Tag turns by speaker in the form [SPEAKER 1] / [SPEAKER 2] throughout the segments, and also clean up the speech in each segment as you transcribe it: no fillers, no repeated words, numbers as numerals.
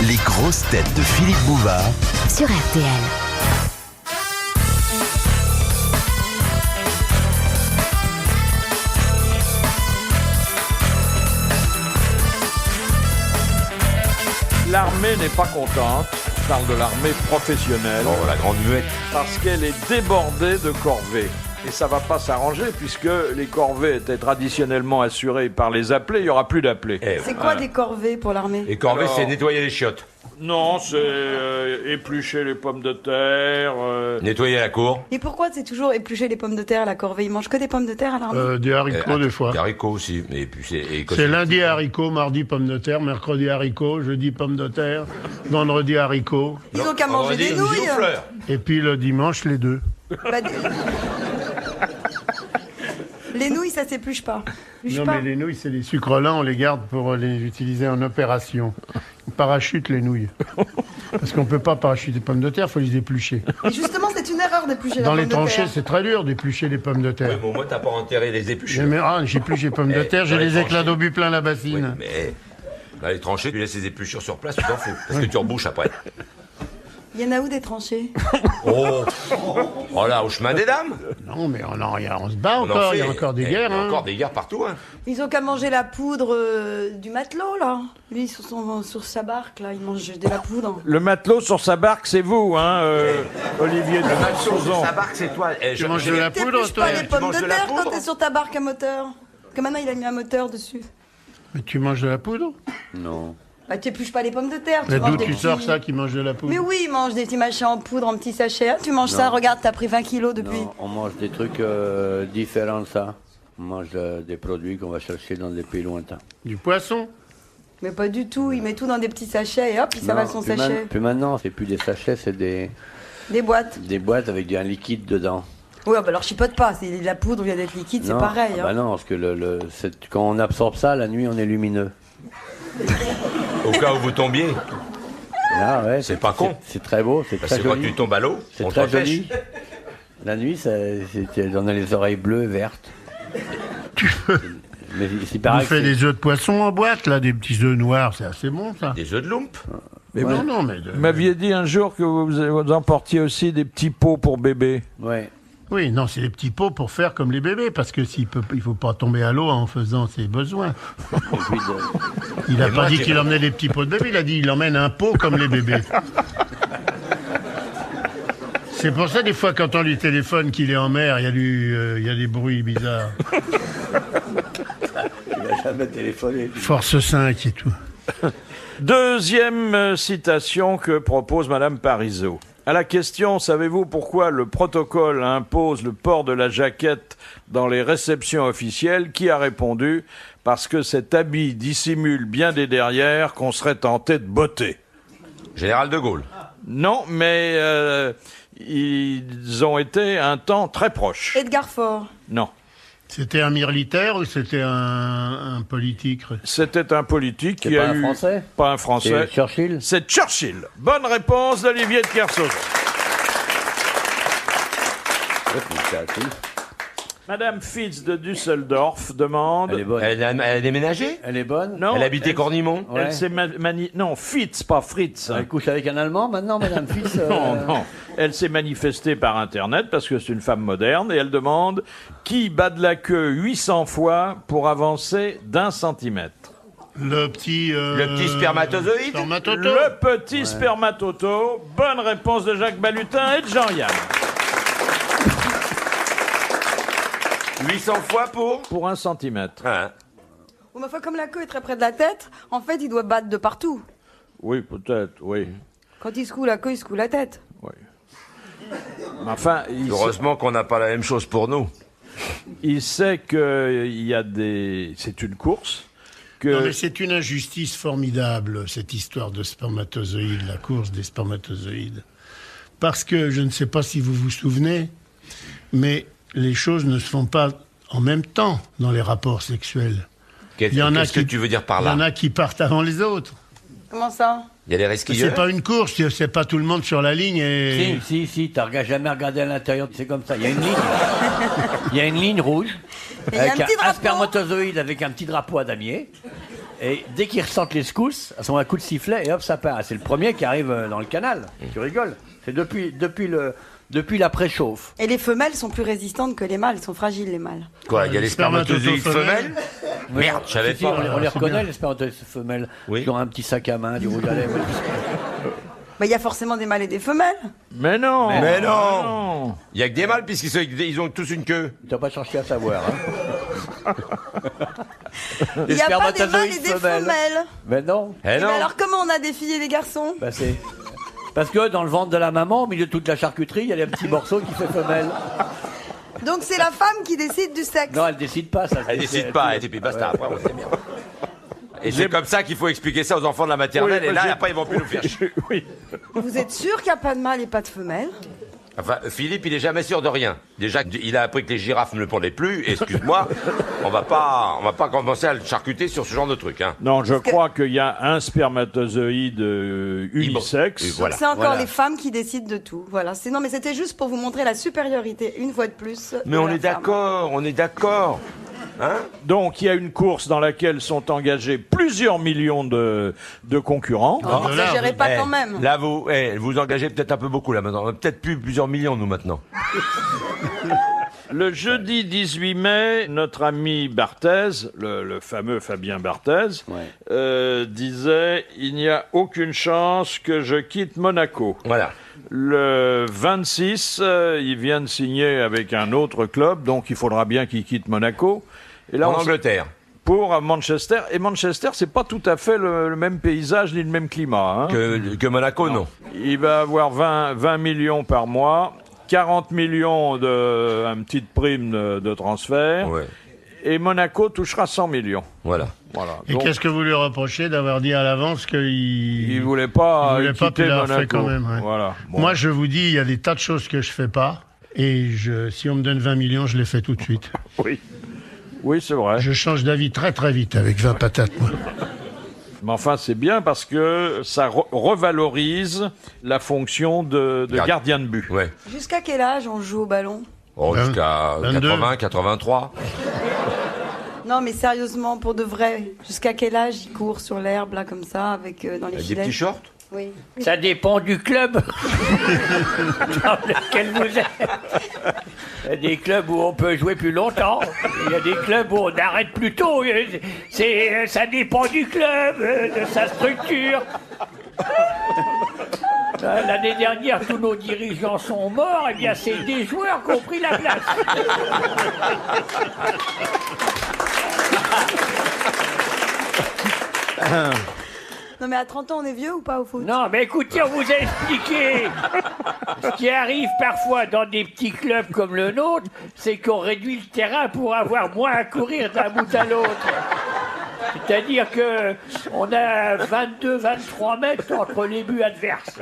[SPEAKER 1] Les grosses têtes de Philippe Bouvard
[SPEAKER 2] sur RTL.
[SPEAKER 3] L'armée n'est pas contente, je parle de l'armée professionnelle,
[SPEAKER 4] Oh, la grande muette.
[SPEAKER 3] parce qu'elle est débordée de corvées. Et ça va pas s'arranger puisque les corvées étaient traditionnellement assurées par les appelés, il n'y aura plus d'appelés.
[SPEAKER 5] C'est quoi des corvées pour l'armée?
[SPEAKER 4] Et corvée,
[SPEAKER 3] Alors-
[SPEAKER 4] c'est nettoyer les chiottes,
[SPEAKER 3] Non, c'est éplucher les pommes de terre.
[SPEAKER 4] nettoyer la cour.
[SPEAKER 5] Et pourquoi c'est toujours éplucher les pommes de terre à la corvée? Ils mangent que des pommes de terre à l'armée?
[SPEAKER 6] Des haricots, des fois.
[SPEAKER 4] Des haricots aussi. Et puis
[SPEAKER 6] C'est lundi haricots, mardi pommes de terre, mercredi haricots, jeudi pommes de terre, vendredi haricots,
[SPEAKER 5] Ils ont qu'à manger des nouilles.
[SPEAKER 6] et puis le dimanche les deux.
[SPEAKER 5] Bah, les nouilles, ça s'épluche pas. Épluche
[SPEAKER 6] Non
[SPEAKER 5] pas.
[SPEAKER 6] mais les nouilles, c'est les sucres lents, on les garde pour les utiliser en opération. On parachute les nouilles. Parce qu'on peut pas parachuter des pommes de terre, il faut les éplucher.
[SPEAKER 5] Et justement, c'est une erreur d'éplucher la
[SPEAKER 6] Dans
[SPEAKER 5] pomme
[SPEAKER 6] les
[SPEAKER 5] de
[SPEAKER 6] tranchées,
[SPEAKER 5] terre.
[SPEAKER 6] c'est très dur d'éplucher les pommes de terre.
[SPEAKER 4] Oui, mais au moins, t'as pas enterré les épluchures.
[SPEAKER 6] J'épluche les pommes de
[SPEAKER 4] Eh,
[SPEAKER 6] terre, j'ai
[SPEAKER 4] dans les
[SPEAKER 6] les éclats
[SPEAKER 4] tranchées.
[SPEAKER 6] d'obus plein la
[SPEAKER 4] Oui,
[SPEAKER 6] bassine.
[SPEAKER 4] mais dans les tranchées, tu laisses les épluchures sur place, tu t'en fous. Parce que tu rebouches après.
[SPEAKER 5] Il y en a où des tranchées?
[SPEAKER 4] Oh là, au chemin des dames.
[SPEAKER 6] Non mais on se bat
[SPEAKER 4] On en
[SPEAKER 6] encore,
[SPEAKER 4] fait.
[SPEAKER 6] il y a encore des
[SPEAKER 4] Eh,
[SPEAKER 6] guerres.
[SPEAKER 4] Il y a
[SPEAKER 6] hein.
[SPEAKER 4] encore des guerres partout. Hein.
[SPEAKER 5] Ils ont qu'à manger la poudre du matelot, là. Lui, sur sa barque, là, il mange de la poudre.
[SPEAKER 3] Le matelot sur sa barque, c'est vous, hein, Olivier de Malsauzon.
[SPEAKER 4] Sa barque, c'est toi. Eh,
[SPEAKER 6] Tu manges de la poudre,
[SPEAKER 5] T'épluches
[SPEAKER 6] toi
[SPEAKER 5] pas les pommes
[SPEAKER 4] manges
[SPEAKER 5] de
[SPEAKER 4] de la
[SPEAKER 5] terre quand
[SPEAKER 4] poudre
[SPEAKER 5] t'es sur ta barque à moteur. Parce que maintenant, il a mis un moteur dessus.
[SPEAKER 6] Mais tu manges de la poudre?
[SPEAKER 5] Bah, tu épluches pas les pommes de terre, tu
[SPEAKER 6] Mais
[SPEAKER 5] manges
[SPEAKER 6] d'où
[SPEAKER 5] des
[SPEAKER 6] tu
[SPEAKER 5] petits...
[SPEAKER 6] sors ça qui mange de la poudre?
[SPEAKER 5] Mais oui, ils mangent des petits machins en poudre, en petits sachets. Ah, tu manges ça, regarde, t'as pris 20 kilos depuis.
[SPEAKER 7] Non, on mange des trucs différents de ça. On mange des produits qu'on va chercher dans des pays lointains.
[SPEAKER 6] Du poisson?
[SPEAKER 5] Mais pas du tout, il met tout dans des petits sachets et hop, il s'avale son
[SPEAKER 7] plus
[SPEAKER 5] sachet.
[SPEAKER 7] Plus maintenant, c'est plus des sachets, c'est des
[SPEAKER 5] Des boîtes.
[SPEAKER 7] avec un liquide dedans.
[SPEAKER 5] Oui, bah alors chipote pas, c'est de la poudre vient d'être liquide, c'est
[SPEAKER 7] Non,
[SPEAKER 5] pareil.
[SPEAKER 7] Bah
[SPEAKER 5] Hein.
[SPEAKER 7] non, parce que quand on absorbe ça, la nuit, on est lumineux.
[SPEAKER 4] Au cas où vous tombiez.
[SPEAKER 7] Là, ouais,
[SPEAKER 4] C'est pas con.
[SPEAKER 7] C'est très beau, c'est
[SPEAKER 4] Parce
[SPEAKER 7] très
[SPEAKER 4] que quand
[SPEAKER 7] joli.
[SPEAKER 4] tu tombes à l'eau,
[SPEAKER 7] C'est
[SPEAKER 4] on
[SPEAKER 7] très
[SPEAKER 4] t'empêche.
[SPEAKER 7] joli. La nuit, on a les oreilles bleues, vertes. Mais il
[SPEAKER 6] On
[SPEAKER 7] paraît que
[SPEAKER 6] fait des œufs de poisson en boîte, là, des petits œufs noirs, c'est assez bon ça.
[SPEAKER 4] Des œufs de lump.
[SPEAKER 3] Mais
[SPEAKER 6] Non,
[SPEAKER 3] vous
[SPEAKER 6] non, mais...
[SPEAKER 3] vous m'aviez dit un jour que vous emportiez aussi des petits pots pour bébé.
[SPEAKER 7] Ouais.
[SPEAKER 6] Oui, non, c'est des petits pots pour faire comme les bébés, parce que il faut pas tomber à l'eau en faisant ses besoins.
[SPEAKER 7] Et puis
[SPEAKER 6] Il a
[SPEAKER 4] Et
[SPEAKER 6] pas
[SPEAKER 4] moi,
[SPEAKER 6] dit
[SPEAKER 4] j'ai-
[SPEAKER 6] qu'il emmenait des petits pots de bébé, il a dit il emmène un pot comme les bébés. C'est pour ça, des fois, quand on lui téléphone qu'il est en mer, il y a des bruits bizarres.
[SPEAKER 7] il a jamais téléphoné.
[SPEAKER 6] Force 5 et tout.
[SPEAKER 3] Deuxième citation que propose Madame Parisot. À la question, savez-vous pourquoi le protocole impose le port de la jaquette dans les réceptions officielles, qui a répondu « Parce que cet habit dissimule bien des derrières qu'on serait tenté de botter ».
[SPEAKER 4] Général de Gaulle.
[SPEAKER 3] Non, mais ils ont été un temps très proches.
[SPEAKER 5] Edgar Faure.
[SPEAKER 3] Non.
[SPEAKER 6] C'était un militaire ou c'était un politique?
[SPEAKER 3] C'était un politique
[SPEAKER 7] C'est
[SPEAKER 3] qui
[SPEAKER 7] pas
[SPEAKER 3] a
[SPEAKER 7] un
[SPEAKER 3] eu...
[SPEAKER 7] Français
[SPEAKER 3] Pas un Français.
[SPEAKER 7] C'est Churchill.
[SPEAKER 3] C'est Churchill. Bonne réponse d'Olivier de Kersauzon. Madame Fitz de Düsseldorf demande...
[SPEAKER 7] Elle est bonne.
[SPEAKER 4] Elle a déménagé.
[SPEAKER 7] Elle est bonne.
[SPEAKER 3] Non,
[SPEAKER 4] Elle habitait Cornimont.
[SPEAKER 7] Ouais.
[SPEAKER 3] Elle s'est Non, Fitz, pas Fritz.
[SPEAKER 7] Elle couche avec un Allemand maintenant, Madame Fils.
[SPEAKER 3] Non. Elle s'est manifestée par Internet parce que c'est une femme moderne et elle demande qui bat de la queue 800 fois pour avancer d'1 centimètre.
[SPEAKER 6] Le petit
[SPEAKER 4] spermatozoïde.
[SPEAKER 6] Spermatoto.
[SPEAKER 3] Le petit spermatoto. Bonne réponse de Jacques Balutin et de Jean-Yann.
[SPEAKER 4] 800 fois
[SPEAKER 3] Pour 1 centimètre.
[SPEAKER 4] Hein.
[SPEAKER 5] Bon, ma foi, comme la queue est très près de la tête, en fait, il doit battre de partout.
[SPEAKER 3] Oui, peut-être, oui.
[SPEAKER 5] Quand il secoue la queue, il secoue la tête.
[SPEAKER 3] Oui. Mais enfin,
[SPEAKER 4] Heureusement qu'on n'a pas la même chose pour nous.
[SPEAKER 3] il sait que il y a des... C'est une course.
[SPEAKER 6] Non, mais
[SPEAKER 3] Que...
[SPEAKER 6] c'est une injustice formidable, cette histoire de spermatozoïdes, la course des spermatozoïdes. Parce que, je ne sais pas si vous vous souvenez, mais les choses ne se font pas en même temps dans les rapports sexuels.
[SPEAKER 4] Qu'est-ce que tu veux dire par
[SPEAKER 6] Il y en
[SPEAKER 4] là?
[SPEAKER 6] a qui partent avant les autres.
[SPEAKER 5] Comment ça?
[SPEAKER 4] Il y a des
[SPEAKER 6] C'est
[SPEAKER 4] resquilleurs.
[SPEAKER 6] pas une course, c'est pas tout le monde sur la ligne et...
[SPEAKER 7] Si, t'as jamais regardé à l'intérieur, c'est comme ça. Il y a une ligne. Il y a une ligne rouge.
[SPEAKER 5] Et il y a un
[SPEAKER 7] avec
[SPEAKER 5] petit drapeau.
[SPEAKER 7] spermatozoïde avec un petit drapeau à damier. Et dès qu'ils ressentent les secousses, elles sont un coup de sifflet et hop, ça part. C'est le premier qui arrive dans le canal. Tu rigoles. C'est depuis la préchauffe.
[SPEAKER 5] Et les femelles sont plus résistantes que les mâles, sont fragiles les mâles.
[SPEAKER 4] Quoi, il y a les spermatozoïdes femelles? Merde, je savais pas.
[SPEAKER 7] On les reconnaît, les spermatozoïdes femelles.
[SPEAKER 4] Oui.
[SPEAKER 7] Ils ont un petit sac à main, du rouge à lèvres.
[SPEAKER 5] Bah, il y a forcément des mâles et des femelles.
[SPEAKER 3] Mais non.
[SPEAKER 4] Mais non. Il y a que des mâles puisqu'ils ont tous une queue.
[SPEAKER 7] Tu n'as pas cherché à savoir. Hein.
[SPEAKER 5] Il n'y a pas des mâles et des femelles.
[SPEAKER 7] Mais non.
[SPEAKER 4] Eh
[SPEAKER 5] Et
[SPEAKER 4] non.
[SPEAKER 5] bah alors comment on a des filles et des garçons?
[SPEAKER 7] Bah, c'est... Parce que dans le ventre de la maman, au milieu de toute la charcuterie, il y a des petits morceaux qui fait femelle.
[SPEAKER 5] Donc c'est la femme qui décide du sexe.
[SPEAKER 7] Non, elle décide pas. Ça,
[SPEAKER 4] Elle décide pas, et puis basta, après on sait bien. Et c'est comme ça qu'il faut expliquer ça aux enfants de la maternelle,
[SPEAKER 3] Oui,
[SPEAKER 4] et là,
[SPEAKER 3] j'ai-
[SPEAKER 4] après, ils vont plus nous faire chier.
[SPEAKER 3] Oui.
[SPEAKER 5] Vous êtes sûr qu'il n'y a pas de mâle et pas de femelle?
[SPEAKER 4] Enfin, Philippe, il est jamais sûr de rien. Déjà, il a appris que les girafes ne le prenaient plus, et excuse-moi, on va pas commencer à le charcuter sur ce genre de truc, hein.
[SPEAKER 3] Non, je crois qu'il y a un spermatozoïde unisexe.
[SPEAKER 4] Et voilà.
[SPEAKER 5] C'est encore
[SPEAKER 4] Voilà.
[SPEAKER 5] les femmes qui décident de tout. Voilà. Non, mais c'était juste pour vous montrer la supériorité, une fois de plus.
[SPEAKER 4] Mais
[SPEAKER 5] de
[SPEAKER 4] on
[SPEAKER 5] la
[SPEAKER 4] est
[SPEAKER 5] femme.
[SPEAKER 4] d'accord, on est d'accord. Hein?
[SPEAKER 3] Donc il y a une course dans laquelle sont engagés plusieurs millions de concurrents.
[SPEAKER 5] Oh, n'exagérez pas quand même.
[SPEAKER 4] Là, vous engagez peut-être un peu beaucoup, là, maintenant. Peut-être plus plusieurs millions, nous, maintenant.
[SPEAKER 3] Le jeudi 18 mai, notre ami Barthez, le fameux Fabien Barthez, disait « Il n'y a aucune chance que je quitte Monaco ».
[SPEAKER 4] Voilà.
[SPEAKER 3] Le 26, il vient de signer avec un autre club, donc il faudra bien qu'il quitte Monaco. Et là,
[SPEAKER 4] En
[SPEAKER 3] on
[SPEAKER 4] Angleterre.
[SPEAKER 3] pour Manchester. Et Manchester, c'est pas tout à fait le même paysage ni le même climat. Hein.
[SPEAKER 4] Que Monaco, non.
[SPEAKER 3] Il va avoir 20 millions par mois, 40 millions de une petite prime de transfert,
[SPEAKER 4] Ouais.
[SPEAKER 3] et Monaco touchera 100 millions.
[SPEAKER 4] Voilà.
[SPEAKER 3] Voilà.
[SPEAKER 6] Et
[SPEAKER 3] Donc,
[SPEAKER 6] qu'est-ce que vous lui reprochez d'avoir dit à l'avance qu'il
[SPEAKER 3] il voulait pas
[SPEAKER 6] il voulait pas,
[SPEAKER 3] quitter
[SPEAKER 6] puis il l'a
[SPEAKER 3] Monaco.
[SPEAKER 6] fait quand même, ouais.
[SPEAKER 3] Voilà. Bon.
[SPEAKER 6] Moi, je vous dis, il y a des tas de choses que je fais pas. Et si on me donne 20 millions, je les fais tout de suite.
[SPEAKER 3] Oui. Oui, c'est vrai.
[SPEAKER 6] Je change d'avis très très vite avec 20 patates, moi.
[SPEAKER 3] Mais enfin, c'est bien parce que ça revalorise la fonction de gardien de but.
[SPEAKER 4] Ouais.
[SPEAKER 5] Jusqu'à quel âge on joue au ballon?
[SPEAKER 4] Oh, jusqu'à
[SPEAKER 6] 22.
[SPEAKER 4] 80, 83.
[SPEAKER 5] Non, mais sérieusement, pour de vrai, jusqu'à quel âge il court sur l'herbe, là, comme ça, avec dans les
[SPEAKER 4] Avec des
[SPEAKER 5] filets?
[SPEAKER 4] petits shorts.
[SPEAKER 5] Oui.
[SPEAKER 7] Ça dépend du club dans lequel vous êtes. Il y a des clubs où on peut jouer plus longtemps. Il y a des clubs où on arrête plus tôt. Ça dépend du club, de sa structure. L'année dernière, tous nos dirigeants sont morts. Eh bien, c'est des joueurs qui ont pris la place.
[SPEAKER 5] Non, mais à 30 ans, on est vieux ou pas au foot?
[SPEAKER 7] Non, mais écoutez, on vous a expliqué. Ce qui arrive parfois dans des petits clubs comme le nôtre, c'est qu'on réduit le terrain pour avoir moins à courir d'un bout à l'autre. C'est-à-dire que on a 22-23 mètres entre les buts adverses.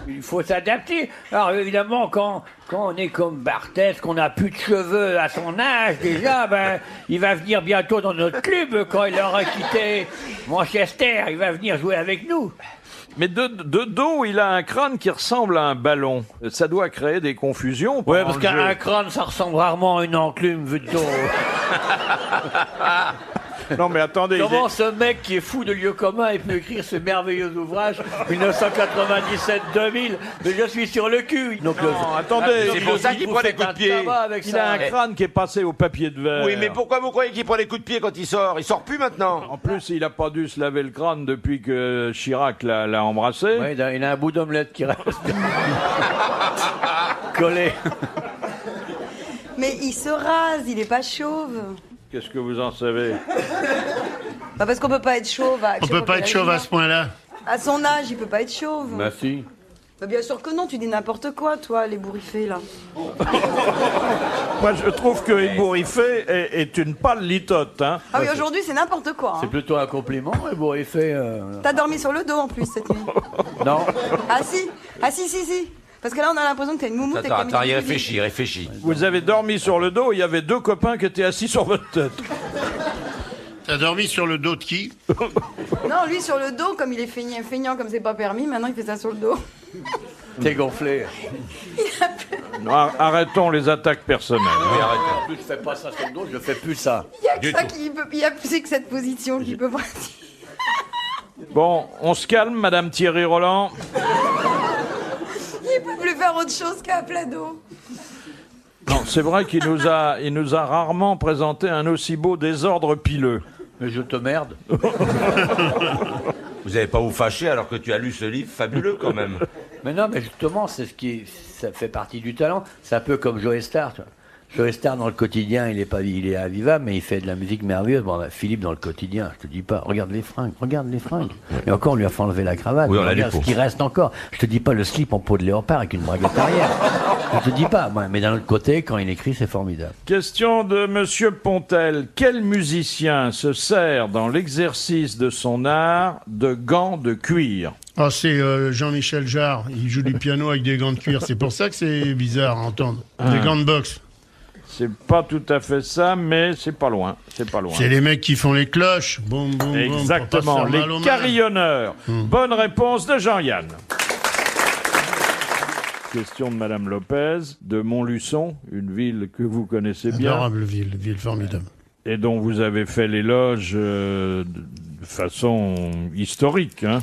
[SPEAKER 7] Il faut s'adapter. Alors évidemment, quand on est comme Barthez, qu'on n'a plus de cheveux à son âge déjà, ben, il va venir bientôt dans notre club quand il aura quitté Manchester. Il va venir jouer avec nous.
[SPEAKER 3] Mais de dos, il a un crâne qui ressemble à un ballon. Ça doit créer des confusions.
[SPEAKER 7] Ouais,
[SPEAKER 3] pendant
[SPEAKER 7] parce
[SPEAKER 3] le
[SPEAKER 7] qu'un
[SPEAKER 3] jeu.
[SPEAKER 7] crâne, ça ressemble rarement à une enclume vu de dos.
[SPEAKER 3] Non, mais attendez.
[SPEAKER 7] Comment ce mec qui est fou de lieu commun il peut écrire ce merveilleux ouvrage 1997-2000, mais je suis sur le cul. Donc,
[SPEAKER 3] Non, attendez.
[SPEAKER 4] C'est pour ça qu'il prend des coups de pied.
[SPEAKER 3] Il a un crâne qui est passé au papier de verre.
[SPEAKER 4] Oui, mais pourquoi vous croyez qu'il prend des coups de pied quand il sort? Il sort plus maintenant.
[SPEAKER 3] En plus, il n'a pas dû se laver le crâne depuis que Chirac l'a embrassé.
[SPEAKER 7] Ouais, il a un bout d'omelette qui reste collé.
[SPEAKER 5] Mais il se rase, il est pas chauve.
[SPEAKER 3] Qu'est-ce que vous en savez?
[SPEAKER 5] Bah parce qu'on peut pas être chauve.
[SPEAKER 6] On peut pas être chauve à ce point-là.
[SPEAKER 5] À son âge, il peut pas être chauve.
[SPEAKER 7] Bah si.
[SPEAKER 5] Bah, bien sûr que non, tu dis n'importe quoi, toi, les bourriffés, là.
[SPEAKER 3] Moi, je trouve que Ébouriffé est une pâle litote. Hein.
[SPEAKER 5] Ah oui, aujourd'hui, c'est n'importe quoi.
[SPEAKER 7] C'est
[SPEAKER 5] Hein.
[SPEAKER 7] plutôt un compliment, mais bon, il fait...
[SPEAKER 5] T'as dormi sur le dos, en plus, cette nuit.
[SPEAKER 7] Non.
[SPEAKER 5] Ah si. Parce que là, on a l'impression que t'as une moumoute.
[SPEAKER 4] Attends, il réfléchit.
[SPEAKER 3] Vous avez dormi sur le dos, il y avait deux copains qui étaient assis sur votre tête.
[SPEAKER 6] T'as dormi sur le dos de qui?
[SPEAKER 5] Non, lui, sur le dos, comme il est feignant comme c'est pas permis, maintenant, il fait ça sur le dos.
[SPEAKER 7] T'es gonflé.
[SPEAKER 3] Non, arrêtons les attaques personnelles.
[SPEAKER 4] Oui, arrête.
[SPEAKER 7] En plus, je fais pas ça sur le dos, je fais plus ça.
[SPEAKER 5] Il y a
[SPEAKER 4] Du
[SPEAKER 5] que ça
[SPEAKER 4] tout.
[SPEAKER 5] qui peut, il y a plus que cette position qui peut pratiquer.
[SPEAKER 3] Bon, on se calme, Madame Thierry Roland.
[SPEAKER 5] Il peut plus faire autre chose qu'un plat d'eau.
[SPEAKER 3] Non, c'est vrai qu'il nous a rarement présenté un aussi beau désordre pileux.
[SPEAKER 7] Mais je te merde.
[SPEAKER 4] Vous n'allez pas vous fâcher alors que tu as lu ce livre fabuleux quand même.
[SPEAKER 7] Mais non, mais justement, ça fait partie du talent. C'est un peu comme Joe Star, tu vois. Joe Star dans le quotidien, il est à Viva, mais il fait de la musique merveilleuse. Bon, bah, Philippe dans le quotidien, je te dis pas, regarde les fringues. Et encore, on lui a fait enlever la cravate.
[SPEAKER 4] Oui, on l'a
[SPEAKER 7] Regarde
[SPEAKER 4] dit
[SPEAKER 7] ce
[SPEAKER 4] pour.
[SPEAKER 7] qui reste encore. Je te dis pas le slip en peau de léopard avec une braguette arrière. Je te dis pas, ouais, mais d'un autre côté, quand il écrit, c'est formidable.
[SPEAKER 3] Question de Monsieur Pontel. Quel musicien se sert dans l'exercice de son art de gants de cuir?
[SPEAKER 6] Ah, c'est Jean-Michel Jarre. Il joue du piano avec des gants de cuir. C'est pour ça que c'est bizarre à entendre. Des gants de boxe.
[SPEAKER 3] C'est pas tout à fait ça, mais c'est pas loin. C'est pas loin.
[SPEAKER 6] C'est les mecs qui font les cloches. Boum, boum, boum.
[SPEAKER 3] Exactement,
[SPEAKER 6] pour pas se faire mal
[SPEAKER 3] les
[SPEAKER 6] aux mains.
[SPEAKER 3] carillonneurs. Bonne réponse de Jean-Yann. Question de Madame Lopez, de Montluçon, une ville que vous connaissez bien
[SPEAKER 6] Adorable ville formidable.
[SPEAKER 3] et dont vous avez fait l'éloge de façon historique. Hein.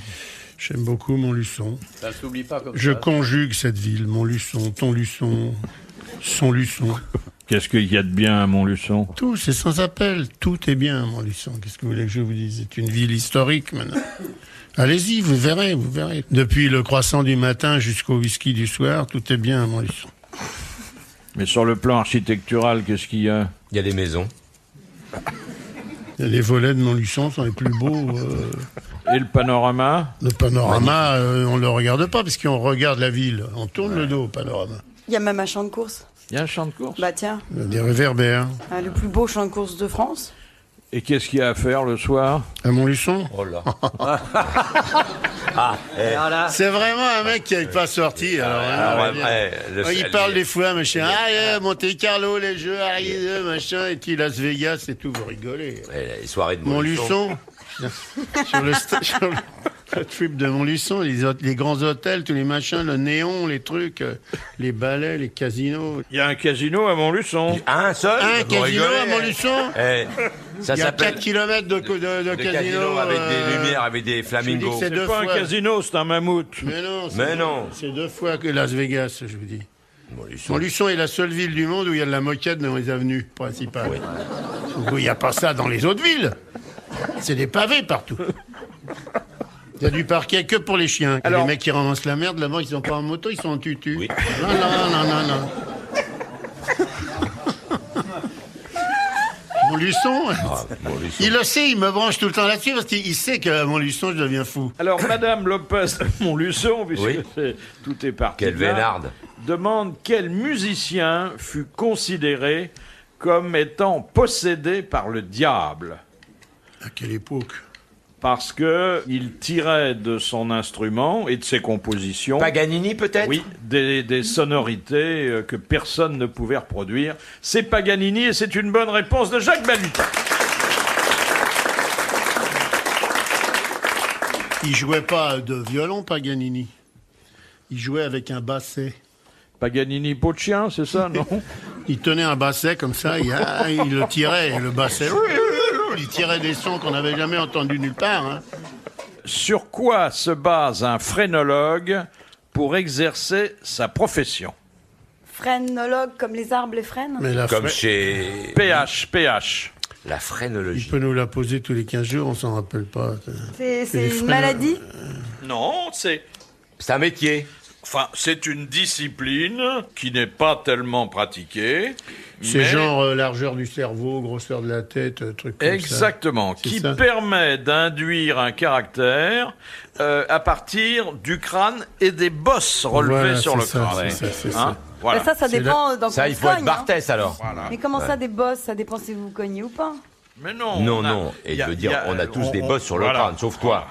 [SPEAKER 6] J'aime beaucoup Montluçon.
[SPEAKER 7] Ça s'oublie pas comme
[SPEAKER 6] Je conjugue cette ville. Montluçon, Tonluçon, Sonluçon.
[SPEAKER 3] Qu'est-ce qu'il y a de bien à Montluçon?
[SPEAKER 6] Tout, c'est sans appel. Tout est bien à Montluçon. Qu'est-ce que vous voulez que je vous dise? C'est une ville historique maintenant. Allez-y, vous verrez. Depuis le croissant du matin jusqu'au whisky du soir, tout est bien à Montluçon.
[SPEAKER 3] Mais sur le plan architectural, qu'est-ce qu'il y a?
[SPEAKER 4] Il y a des maisons.
[SPEAKER 6] Les volets de Montluçon sont les plus beaux.
[SPEAKER 3] Et le panorama?
[SPEAKER 6] Le panorama, on ne le regarde pas parce qu'on regarde la ville. On tourne le dos au panorama.
[SPEAKER 5] Il y a même un champ de course.
[SPEAKER 3] Il y a un champ de course.
[SPEAKER 5] Bah tiens,
[SPEAKER 6] Il y a des réverbères.
[SPEAKER 5] le plus beau champ de course de France.
[SPEAKER 3] Et qu'est-ce qu'il y a à faire le soir?
[SPEAKER 6] À Montluçon.
[SPEAKER 4] Oh là.
[SPEAKER 6] C'est vraiment un mec qui n'est pas sorti. Alors, il parle des fois, machin. Monte Carlo, les jeux arrivent, machin. Et puis Las Vegas et tout, vous rigolez.
[SPEAKER 4] Les soirées de Montluçon.
[SPEAKER 6] Montluçon. sur le trip de Montluçon, les grands hôtels, tous les machins, le néon, les trucs, les ballets, les casinos.
[SPEAKER 3] Il y a un casino à Montluçon.
[SPEAKER 4] Un seul
[SPEAKER 6] Un
[SPEAKER 4] vous
[SPEAKER 6] casino
[SPEAKER 4] rigolez,
[SPEAKER 6] à Montluçon.
[SPEAKER 4] Ça
[SPEAKER 6] Il y a
[SPEAKER 4] s'appelle
[SPEAKER 6] 4 km de
[SPEAKER 4] casino avec des lumières, avec des flamingos.
[SPEAKER 6] c'est
[SPEAKER 3] C'est
[SPEAKER 6] deux
[SPEAKER 3] pas
[SPEAKER 6] fois.
[SPEAKER 3] un casino, c'est un mammouth.
[SPEAKER 6] Mais non, c'est 2 fois que Las Vegas, je vous dis.
[SPEAKER 4] Montluçon.
[SPEAKER 6] Montluçon est la seule ville du monde où il y a de la moquette dans les avenues principales. Il n'y a pas ça dans les autres villes. C'est des pavés partout. Il y a du parquet que pour les chiens.
[SPEAKER 3] Alors-
[SPEAKER 6] Les mecs qui ramassent la merde, là-bas, ils sont pas en moto, ils sont en tutu.
[SPEAKER 4] Oui.
[SPEAKER 6] Non. Montluçon,
[SPEAKER 4] Montluçon.
[SPEAKER 6] il le sait, il me branche tout le temps là-dessus parce qu'il sait qu'à Montluçon, je deviens fou.
[SPEAKER 3] Alors, Madame Lopez de Montluçon, puisque
[SPEAKER 4] Oui.
[SPEAKER 3] tout est parti
[SPEAKER 4] Quelle
[SPEAKER 3] de là,
[SPEAKER 4] vénarde.
[SPEAKER 3] demande quel musicien fut considéré comme étant possédé par le diable.
[SPEAKER 6] À quelle époque?
[SPEAKER 3] Parce que il tirait de son instrument et de ses compositions,
[SPEAKER 4] Paganini peut-être.
[SPEAKER 3] oui, des sonorités que personne ne pouvait reproduire. C'est Paganini et c'est une bonne réponse de Jacques Balutin.
[SPEAKER 6] Il jouait pas de violon, Paganini. Il jouait avec un basset.
[SPEAKER 3] Paganini peau de chien, c'est ça, non?
[SPEAKER 6] Il tenait un basset comme ça, il le tirait, le basset. Il tirait des sons qu'on n'avait jamais entendus nulle part. Hein.
[SPEAKER 3] Sur quoi se base un phrénologue pour exercer sa profession?
[SPEAKER 5] Phrénologue, comme les arbres les frênes.
[SPEAKER 6] Mais
[SPEAKER 4] Comme chez
[SPEAKER 3] PH.
[SPEAKER 4] la
[SPEAKER 6] il
[SPEAKER 4] phrénologie.
[SPEAKER 6] peut nous la poser tous les 15 jours, on s'en rappelle pas.
[SPEAKER 5] C'est
[SPEAKER 6] les
[SPEAKER 5] une
[SPEAKER 6] frênes-
[SPEAKER 5] maladie.
[SPEAKER 3] Non, c'est
[SPEAKER 4] C'est un métier.
[SPEAKER 3] une discipline qui n'est pas tellement pratiquée.
[SPEAKER 6] C'est
[SPEAKER 3] mais-
[SPEAKER 6] genre largeur du cerveau, grosseur de la tête, truc comme
[SPEAKER 3] Exactement,
[SPEAKER 6] C'est
[SPEAKER 3] qui
[SPEAKER 6] ça.
[SPEAKER 3] permet d'induire un caractère à partir du crâne et des bosses relevées
[SPEAKER 6] Voilà,
[SPEAKER 3] sur le
[SPEAKER 6] c'est ça,
[SPEAKER 3] crâne.
[SPEAKER 6] c'est ça.
[SPEAKER 3] Hein Voilà.
[SPEAKER 5] Bah, ça
[SPEAKER 6] C'est
[SPEAKER 5] dépend dans
[SPEAKER 4] Ça,
[SPEAKER 5] quoi
[SPEAKER 4] il
[SPEAKER 5] on se
[SPEAKER 4] faut être
[SPEAKER 5] cogne,
[SPEAKER 4] Barthès alors.
[SPEAKER 5] Mais comment ça, des bosses? Ça dépend si vous vous cognez ou pas.
[SPEAKER 3] Mais non.
[SPEAKER 4] Non,
[SPEAKER 3] on a-
[SPEAKER 4] non. Et
[SPEAKER 3] il y a-
[SPEAKER 4] je veux dire,
[SPEAKER 3] il y a-
[SPEAKER 4] on a tous des bosses sur le
[SPEAKER 3] voilà.
[SPEAKER 4] crâne, sauf toi.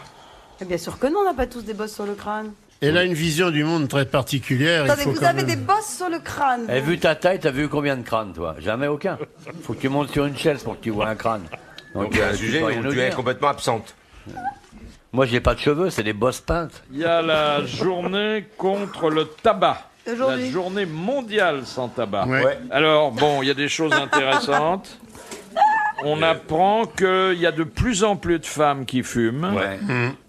[SPEAKER 5] Mais bien sûr que non, on n'a pas tous des bosses sur le crâne.
[SPEAKER 6] Elle a une vision du monde très particulière. il
[SPEAKER 5] Attendez,
[SPEAKER 6] faut
[SPEAKER 5] vous
[SPEAKER 6] quand
[SPEAKER 5] avez
[SPEAKER 6] même-
[SPEAKER 5] des bosses sur le crâne.
[SPEAKER 7] Et
[SPEAKER 5] vous.
[SPEAKER 7] vu ta taille, t'as vu combien de crânes, toi? Jamais aucun. Faut que tu montes sur une chaise pour que tu vois un crâne.
[SPEAKER 4] Donc il y a un
[SPEAKER 7] tu
[SPEAKER 4] sujet
[SPEAKER 7] peux rien
[SPEAKER 4] où
[SPEAKER 7] nous
[SPEAKER 4] tu es
[SPEAKER 7] dire.
[SPEAKER 4] complètement absente.
[SPEAKER 2] Moi, j'ai pas de cheveux, c'est des bosses peintes.
[SPEAKER 3] Il y a la journée contre le tabac. La
[SPEAKER 5] Aujourd'hui.
[SPEAKER 3] journée mondiale sans tabac.
[SPEAKER 6] Ouais.
[SPEAKER 3] Alors, bon, il y a des choses intéressantes. On apprend qu'il y a de plus en plus de femmes qui fument,